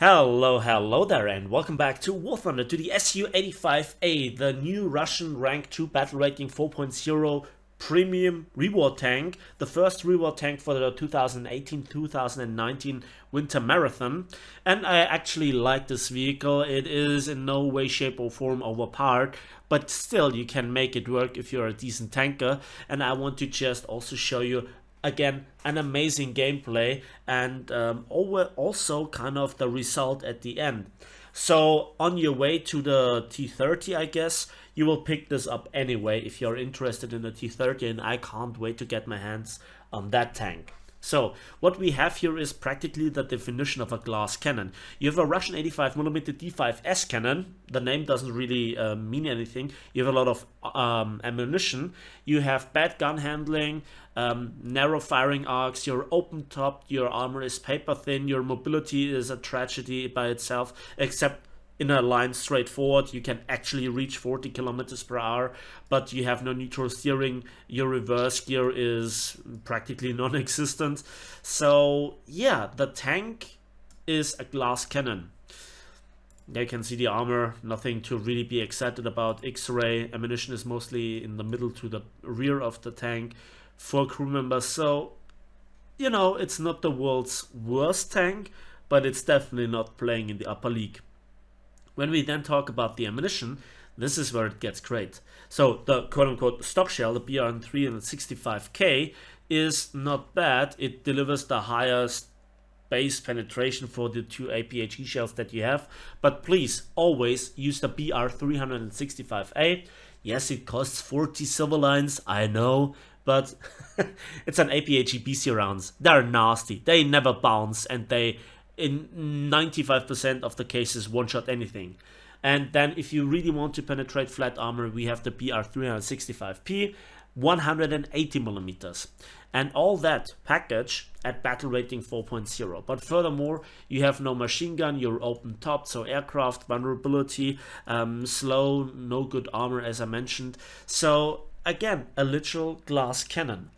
Hello there, and welcome back to War Thunder, to the SU-85A, the new Russian Rank 2 Battle Rating 4.0 premium reward tank, the first reward tank for the 2018-2019 Winter Marathon. And I actually like this vehicle. It is in no way, shape or form overpowered, but still you can make it work if you're a decent tanker. And I want to just also show you again an amazing gameplay and also kind of the result at the end. So on your way to the T30, I guess you will pick this up anyway if you're interested in the T30, and I can't wait to get my hands on that tank. So what we have here is practically the definition of a glass cannon. You have a Russian 85mm D5S cannon. The name doesn't really mean anything. You have a lot of ammunition. You have bad gun handling, narrow firing arcs, you're open topped, your armor is paper thin, your mobility is a tragedy by itself, except in a line straight forward you can actually reach 40 kilometers per hour, but you have no neutral steering. Your reverse gear is practically non-existent. So yeah, the tank is a glass cannon. There you can see the armor, nothing to really be excited about. X-ray ammunition is mostly in the middle to the rear of the tank. 4 crew members, so you know, it's not the world's worst tank, but it's definitely not playing in the upper league. When we then talk about the ammunition, this is where it gets great. So the quote-unquote stock shell, the BR365K, is not bad. It delivers the highest base penetration for the 2 APHE shells that you have, but please always use the BR365A. Yes, it costs 40 silver lines, I know, but it's an APHE BC rounds. They're nasty, they never bounce, and they in 95% of the cases one-shot anything. And then if you really want to penetrate flat armor, we have the BR365P, 180mm. And all that package at battle rating 4.0. But furthermore, you have no machine gun, you're open top, so aircraft vulnerability, slow, no good armor as I mentioned. So again, a literal glass cannon.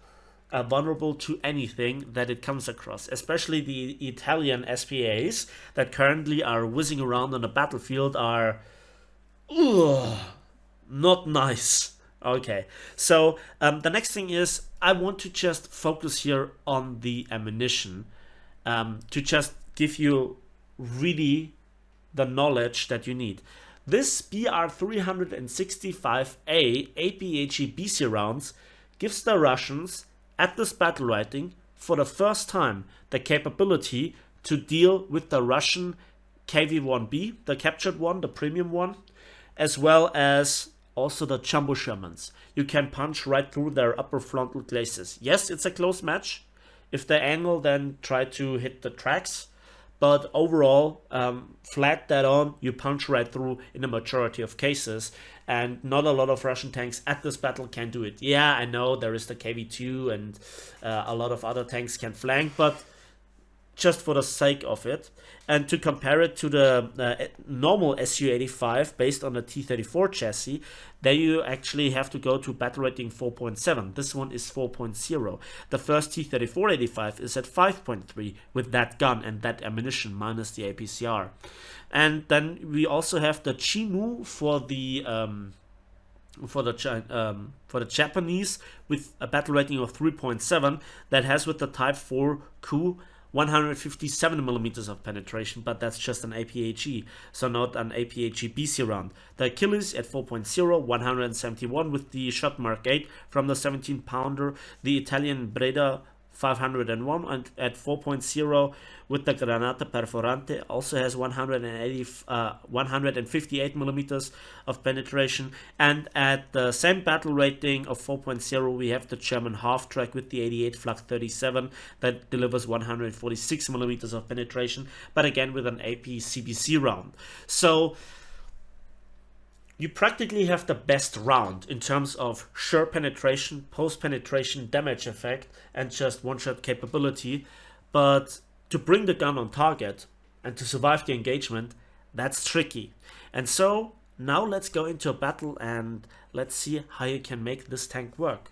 Vulnerable to anything that it comes across, especially the Italian SPAs that currently are whizzing around on the battlefield are not nice. Okay, so the next thing is I want to just focus here on the ammunition to just give you really the knowledge that you need. This BR365A APHE BC rounds gives the Russians at this battle rating for the first time the capability to deal with the Russian KV-1B, the captured one, the premium one, as well as also the jumbo Shermans. You can punch right through their upper frontal glacis. Yes, it's a close match. If they angle, then try to hit the tracks. But overall, flat that on, you punch right through in the majority of cases. And not a lot of Russian tanks at this battle can do it. Yeah, I know there is the KV-2 and a lot of other tanks can flank, but just for the sake of it. And to compare it to the normal Su-85 based on the T-34 chassis, there you actually have to go to battle rating 4.7. This one is 4.0. The first T-34-85 is at 5.3 with that gun and that ammunition minus the APCR. And then we also have the Chinu for the Japanese with a battle rating of 3.7 that has with the Type 4 coup 157mm of penetration, but that's just an APHE, so not an APHE BC round. The Achilles at 4.0, 171 with the shot mark 8 from the 17-pounder. The Italian Breda 501 and at 4.0 with the Granata Perforante also has 158mm of penetration, and at the same battle rating of 4.0 we have the German half-track with the 88 Flak 37 that delivers 146mm of penetration, but again with an AP CBC round. So you practically have the best round in terms of sure penetration, post-penetration damage effect, and just one-shot capability. But to bring the gun on target and to survive the engagement, that's tricky. And so now let's go into a battle and let's see how you can make this tank work.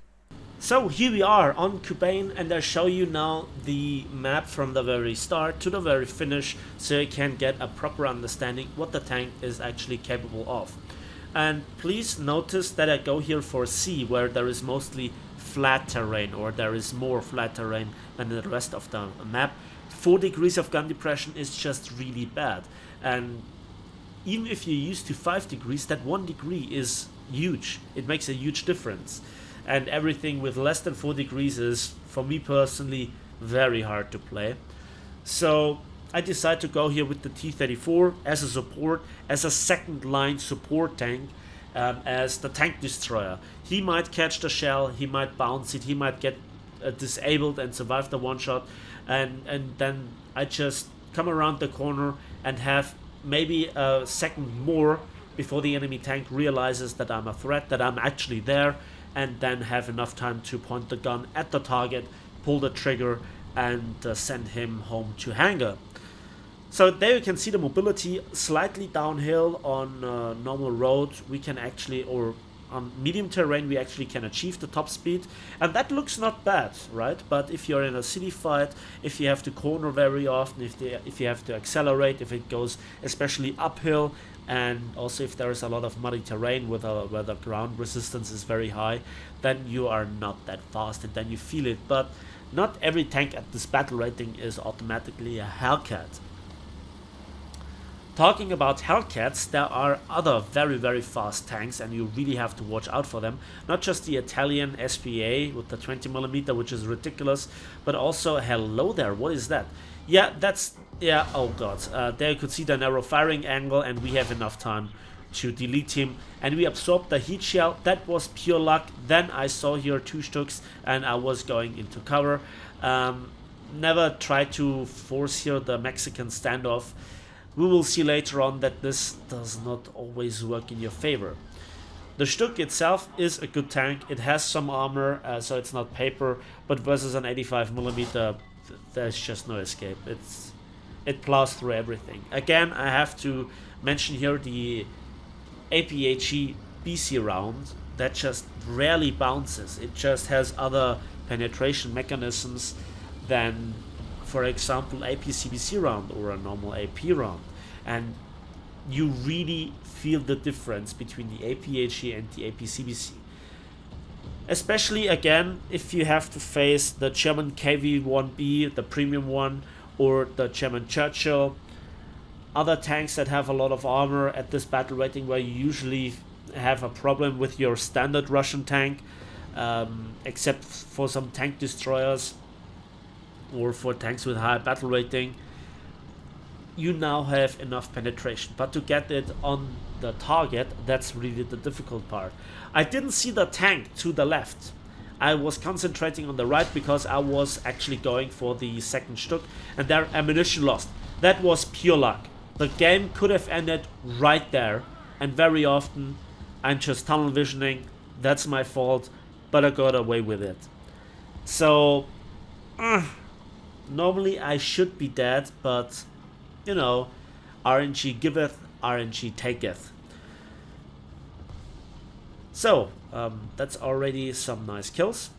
So here we are on Cubain, and I show you now the map from the very start to the very finish, so you can get a proper understanding what the tank is actually capable of. And please notice that I go here for C, where there is mostly flat terrain, or there is more flat terrain than the rest of the map. 4 degrees of gun depression is just really bad, and even if you're used to 5 degrees, that 1 degree is huge. It makes a huge difference. And everything with less than 4 degrees is, for me personally, very hard to play. So I decided to go here with the T-34 as a support, as a second line support tank, as the tank destroyer. He might catch the shell, he might bounce it, he might get disabled and survive the one shot, and then I just come around the corner and have maybe a second more before the enemy tank realizes that I'm a threat, that I'm actually there, and then have enough time to point the gun at the target, pull the trigger, and send him home to hangar. So there you can see the mobility slightly downhill on normal road. We can actually, or on medium terrain, we actually can achieve the top speed, and that looks not bad, right? But if you're in a city fight, if you have to corner very often, if you have to accelerate, if it goes especially uphill, and also if there is a lot of muddy terrain where the ground resistance is very high, then you are not that fast, and then you feel it. But not every tank at this battle rating is automatically a Hellcat. Talking about Hellcats, there are other very fast tanks, and you really have to watch out for them. Not just the Italian SPA with the 20mm, which is ridiculous, but also, hello there, what is that? Yeah, oh god, there you could see the narrow firing angle, and we have enough time to delete him, and we absorbed the heat shell. That was pure luck. Then I saw here 2 stücks, and I was going into cover. Never try to force here the Mexican standoff. We will see later on that this does not always work in your favor. The Stück itself is a good tank. It has some armor, so it's not paper, but versus an 85mm, there's just no escape. It plows through everything. Again, I have to mention here the APHE BC round that just rarely bounces. It just has other penetration mechanisms than, for example, APCBC round or a normal AP round, and you really feel the difference between the APHE and the APCBC. Especially again if you have to face the German KV-1B, the premium one, or the German Churchill, other tanks that have a lot of armor at this battle rating, where you usually have a problem with your standard Russian tank, except for some tank destroyers or for tanks with high battle rating. You now have enough penetration, but to get it on the target, that's really the difficult part. I didn't see the tank to the left. I was concentrating on the right because I was actually going for the second Stück, and their ammunition lost. That was pure luck. The game could have ended right there, and very often I'm just tunnel visioning. That's my fault, but I got away with it. So normally I should be dead, but you know, RNG giveth, RNG taketh. So that's already some nice kills,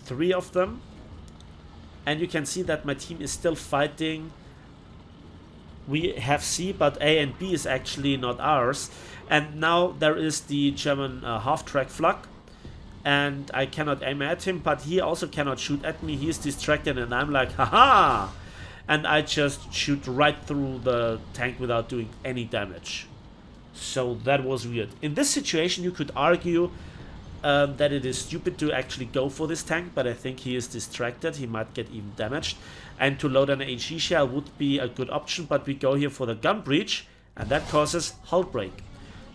3 of them, and you can see that my team is still fighting. We have C, but A and B is actually not ours, and now there is the German half-track flak, and I cannot aim at him, but he also cannot shoot at me. He is distracted, and I'm like, haha, and I just shoot right through the tank without doing any damage. So that was weird. In this situation, you could argue that it is stupid to actually go for this tank, but I think he is distracted. He might get even damaged, and to load an HE shell would be a good option, but we go here for the gun breach, and that causes hull break.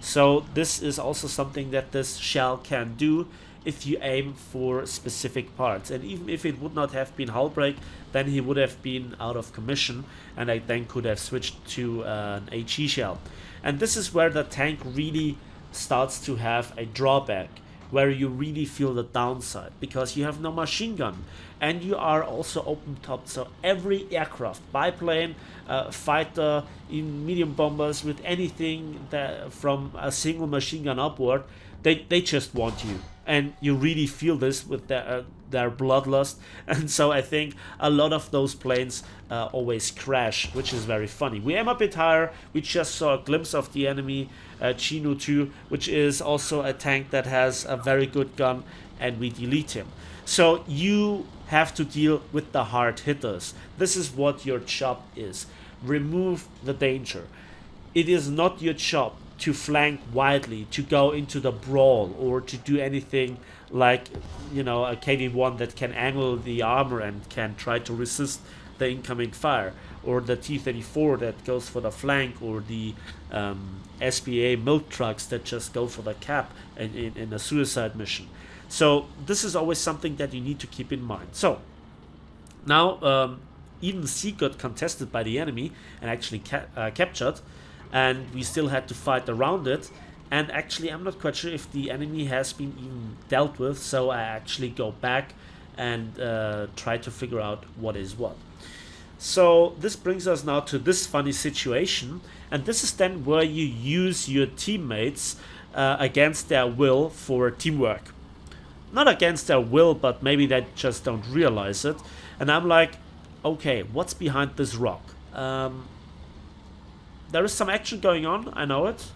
So this is also something that this shell can do if you aim for specific parts, and even if it would not have been hull break, then he would have been out of commission, and I then could have switched to an HE shell. And this is where the tank really starts to have a drawback, where you really feel the downside, because you have no machine gun, and you are also open topped. So every aircraft, biplane, fighter, even medium bombers, with anything that from a single machine gun upward, they just want you. and you really feel this with their bloodlust. And so I think a lot of those planes always crash, which is very funny. We aim a bit higher. We just saw a glimpse of the enemy Chino 2, which is also a tank that has a very good gun, and we delete him. So you have to deal with the hard hitters. This is what your job is. Remove the danger. It is not your job to flank widely, to go into the brawl, or to do anything like, you know, a KV-1 that can angle the armor and can try to resist the incoming fire, or the T-34 that goes for the flank, or the SPA milk trucks that just go for the cap in a suicide mission. So this is always something that you need to keep in mind. So now even C got contested by the enemy and actually captured, and we still had to fight around it. And actually I'm not quite sure if the enemy has been even dealt with, so I actually go back and try to figure out what is what. So this brings us now to this funny situation, and this is then where you use your teammates against their will for teamwork. Not against their will, but maybe they just don't realize it. And I'm like, okay, what's behind this rock? There is some action going on, I know it.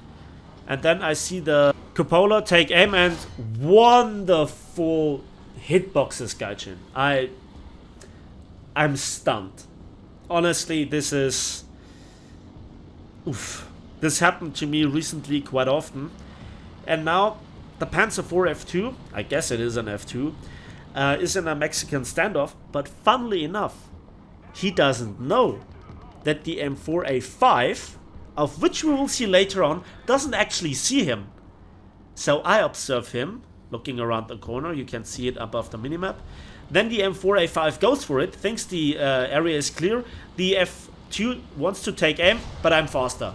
And then I see the cupola take aim, and wonderful hitboxes, Gaijin. I'm stunned. Honestly, this is... Oof. This happened to me recently quite often. And now the Panzer IV F2, I guess it is an F2, is in a Mexican standoff. But funnily enough, he doesn't know that the M4A5, of which we will see later on, doesn't actually see him. So I observe him looking around the corner. You can see it above the minimap. Then the M4A5 goes for it, thinks the area is clear. The F2 wants to take aim, but I'm faster.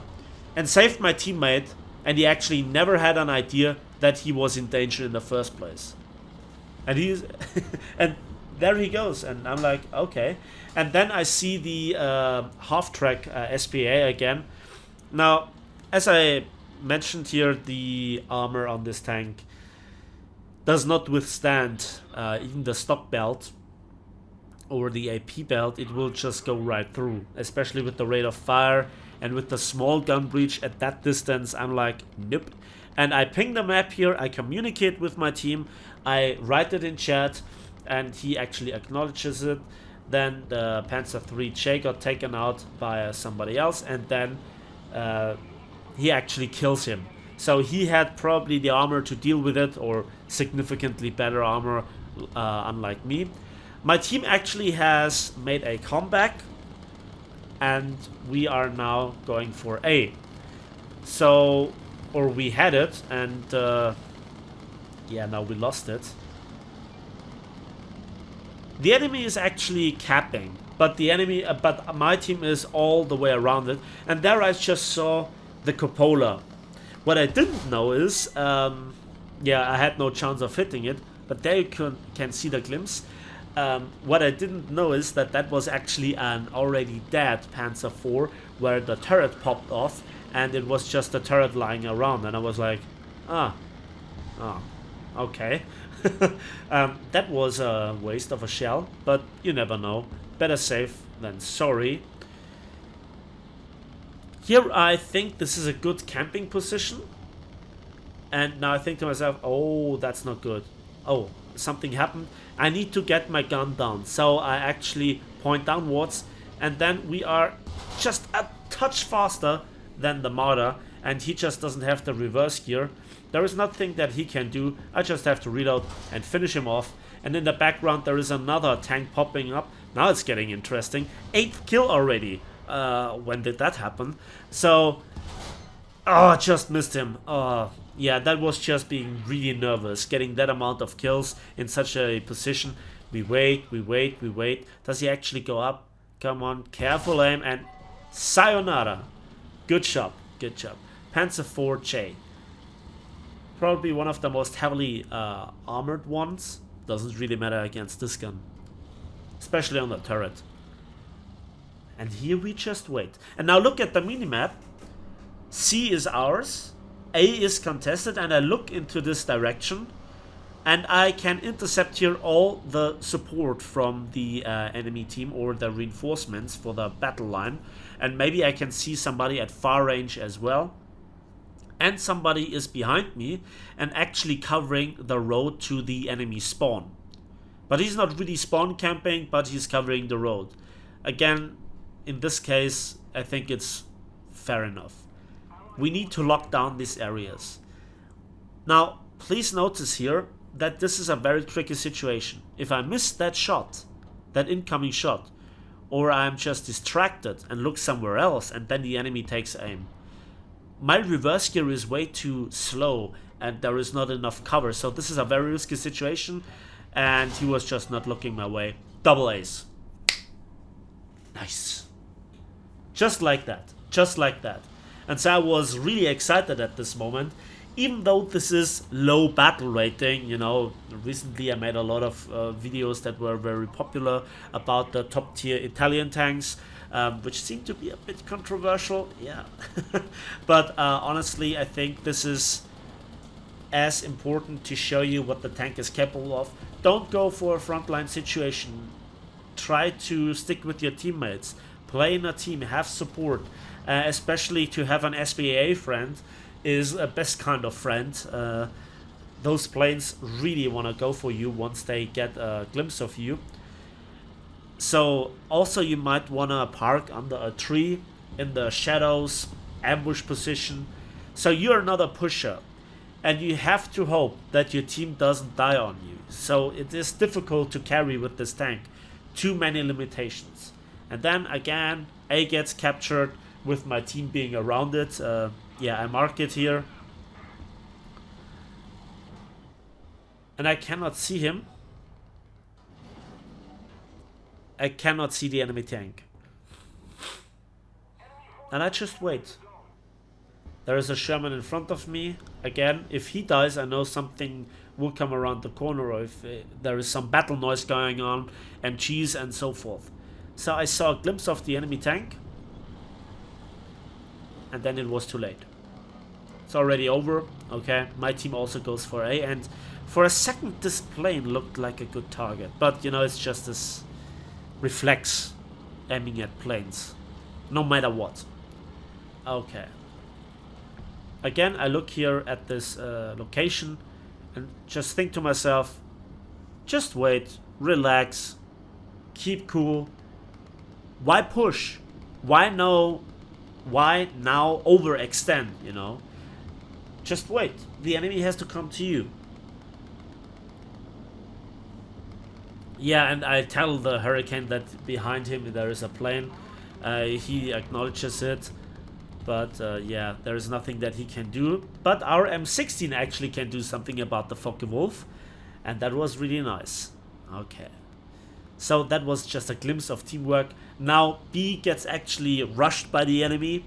And saved my teammate, and he actually never had an idea that he was in danger in the first place. And he's and there he goes, and I'm like, okay. And then I see the half-track SPA again. Now, as I mentioned here, the armor on this tank does not withstand even the stock belt or the AP belt. It will just go right through, especially with the rate of fire and with the small gun breach at that distance. I'm like, nope. And I ping the map here, I communicate with my team, I write it in chat, and he actually acknowledges it. Then the Panzer III J got taken out by somebody else, and then he actually kills him. So he had probably the armor to deal with it, or significantly better armor, unlike me. My team actually has made a comeback, and we are now going for A. So, or we had it, and yeah, now we lost it. The enemy is actually capping, but but my team is all the way around it. And there I just saw the cupola. What I didn't know is, yeah, I had no chance of hitting it, but there you can see the glimpse. What I didn't know is that that was actually an already dead Panzer IV, where the turret popped off, and it was just a turret lying around. And I was like, okay. That was a waste of a shell, but you never know. Better safe than sorry. Here I think this is a good camping position. And now I think to myself, oh, that's not good. Oh, something happened. I need to get my gun down. So I actually point downwards, and then we are just a touch faster than the Marder, and he just doesn't have the reverse gear. There is nothing that he can do. I just have to reload and finish him off. And in the background there is another tank popping up. Now it's getting interesting. 8th kill already. When did that happen? So, oh, just missed him. Yeah, that was just being really nervous, getting that amount of kills in such a position. We wait, we wait, we wait. Does he actually go up? Come on, careful aim, and sayonara. Good job, good job. Panzer IV J. Probably one of the most heavily armored ones. Doesn't really matter against this gun, especially on the turret. And here we just wait. And now look at the minimap. C is ours, A is contested, and I look into this direction. And I can intercept here all the support from the enemy team or the reinforcements for the battle line. And maybe I can see somebody at far range as well. And somebody is behind me and actually covering the road to the enemy spawn. But he's not really spawn camping, but he's covering the road. Again, in this case, I think it's fair enough. We need to lock down these areas. Now, please notice here that this is a very tricky situation. If I miss that shot, that incoming shot, or I'm just distracted and look somewhere else and then the enemy takes aim, my reverse gear is way too slow and there is not enough cover. So this is a very risky situation and he was just not looking my way. Double ace. Nice. Just like that. Just like that. And so I was really excited at this moment. Even though this is low battle rating, you know, recently I made a lot of videos that were very popular about the top tier Italian tanks, which seem to be a bit controversial, yeah. But honestly, I think this is as important to show you what the tank is capable of. Don't go for a frontline situation. Try to stick with your teammates. Play in a team, have support, especially to have an SBA friend is a best kind of friend. Those planes really want to go for you once they get a glimpse of you. So also you might want to park under a tree in the shadows, ambush position. So you're not a pusher and you have to hope that your team doesn't die on you. So it is difficult to carry with this tank. Too many limitations. And then again, A gets captured with my team being around it. Yeah, I mark it here. And I cannot see him. I cannot see the enemy tank. And I just wait. There is a Sherman in front of me. Again, if he dies, I know something will come around the corner, or if there is some battle noise going on, MGs and so forth. So I saw a glimpse of the enemy tank. And then it was too late. It's already over. Okay, my team also goes for A, and for a second this plane looked like a good target, but you know, it's just this reflex aiming at planes no matter what. Okay, again I look here at this location and just think to myself, just wait, relax, keep cool. Why push? Why now overextend, you know? Just wait. The enemy has to come to you. Yeah, and I tell the Hurricane that behind him there is a plane. He acknowledges it. But yeah, there is nothing that he can do. But our M16 actually can do something about the Focke-Wulf. And that was really nice. Okay. So that was just a glimpse of teamwork. Now B gets actually rushed by the enemy.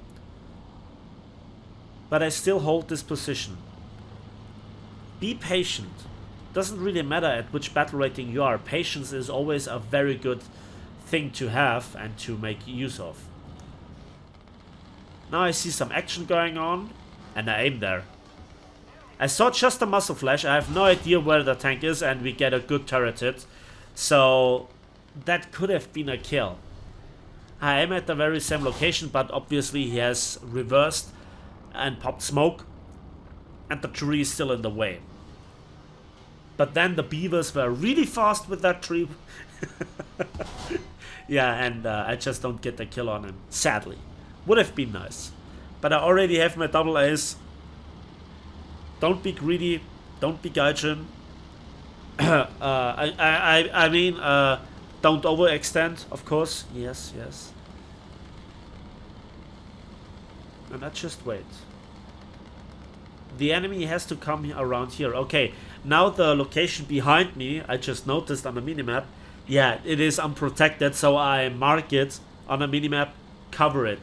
But I still hold this position. Be patient. Doesn't really matter at which battle rating you are. Patience is always a very good thing to have and to make use of. Now I see some action going on. And I aim there. I saw just a muzzle flash. I have no idea where the tank is. And we get a good turret hit. So that could have been a kill. I am at the very same location, but obviously he has reversed and popped smoke, and the tree is still in the way. But then the beavers were really fast with that tree. Yeah, and I just don't get the kill on him, sadly. Would have been nice. But I already have my double ace. Don't be greedy, don't be gaijin. I mean, don't overextend, of course. Yes, yes. And I just wait. The enemy has to come around here. Okay, now the location behind me, I just noticed on the minimap. Yeah, it is unprotected, so I mark it on a minimap, cover it.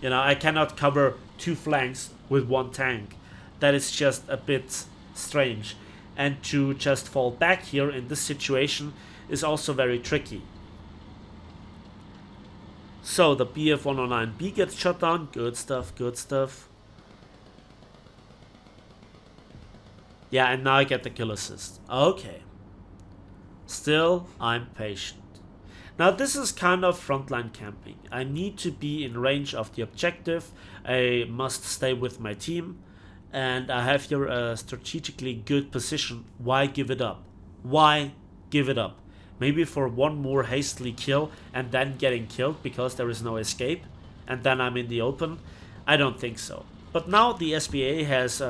You know, I cannot cover two flanks with one tank. That is just a bit strange. And to just fall back here in this situation is also very tricky. So the BF-109B gets shot down. Good stuff, good stuff. Yeah, and now I get the kill assist. Okay. Still, I'm patient. Now this is kind of frontline camping. I need to be in range of the objective. I must stay with my team. And I have here a strategically good position. Why give it up? Why give it up? Maybe for one more hastily kill and then getting killed because there is no escape. And then I'm in the open. I don't think so. But now the SBA has,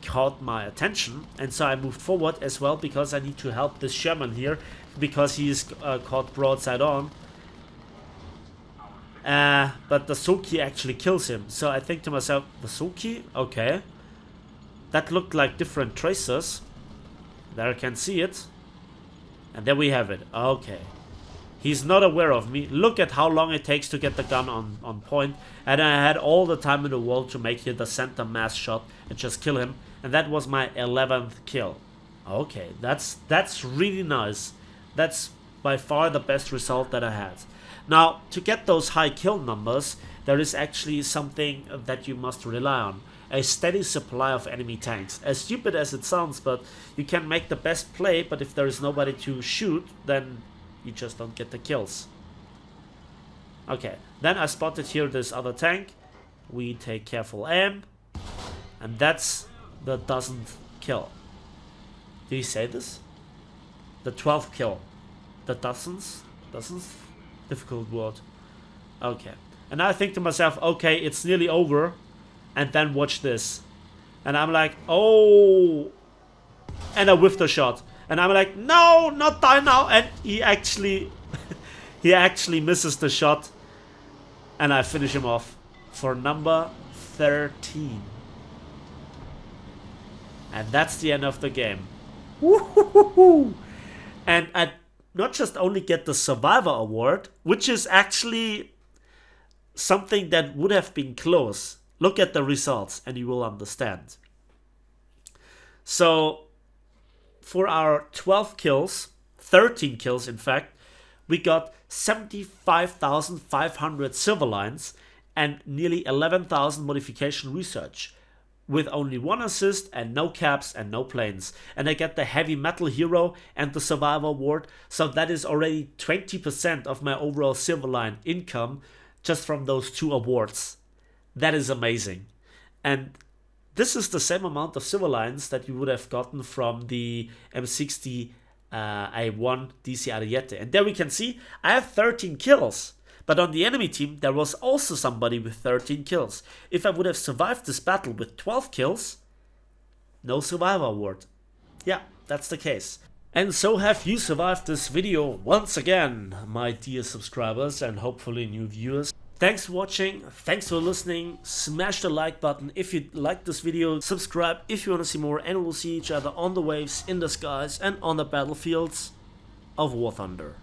caught my attention, and so I moved forward as well because I need to help this Sherman here because he is caught broadside on. But the Soki actually kills him, so I think to myself, the Soki? Okay. That looked like different tracers. There I can see it. And there we have it. Okay. He's not aware of me. Look at how long it takes to get the gun on point. And I had all the time in the world to make here the center mass shot and just kill him. And that was my 11th kill. Okay, that's really nice. That's by far the best result that I had. Now, to get those high kill numbers, there is actually something that you must rely on. A steady supply of enemy tanks. As stupid as it sounds, but you can make the best play, but if there is nobody to shoot, then you just don't get the kills. Okay, then I spotted here this other tank. We take careful aim. And that's the dozenth kill. Do you say this? The 12th kill. The dozens? Dozens? Difficult word. Okay. And I think to myself, okay, it's nearly over. And then watch this. And I'm like, oh. And I whiffed the shot. And I'm like, no, not die now. And he actually misses the shot. And I finish him off for number 13. And that's the end of the game. Woo-hoo-hoo-hoo. And I not just only get the Survivor Award, which is actually something that would have been close. Look at the results and you will understand. So, for our 12 kills, 13 kills in fact, we got 75,500 silver lines and nearly 11,000 modification research. With only 1 assist and no caps and no planes. And I get the heavy metal hero and the survivor award. So that is already 20% of my overall silver line income just from those 2 awards. That is amazing. And this is the same amount of silver lines that you would have gotten from the M60 A1 DC Ariete. And there we can see I have 13 kills. But on the enemy team, there was also somebody with 13 kills. If I would have survived this battle with 12 kills, no survivor award. Yeah, that's the case. And so have you survived this video once again, my dear subscribers and hopefully new viewers. Thanks for watching, thanks for listening, smash the like button if you liked this video, subscribe if you want to see more, and we'll see each other on the waves, in the skies and on the battlefields of War Thunder.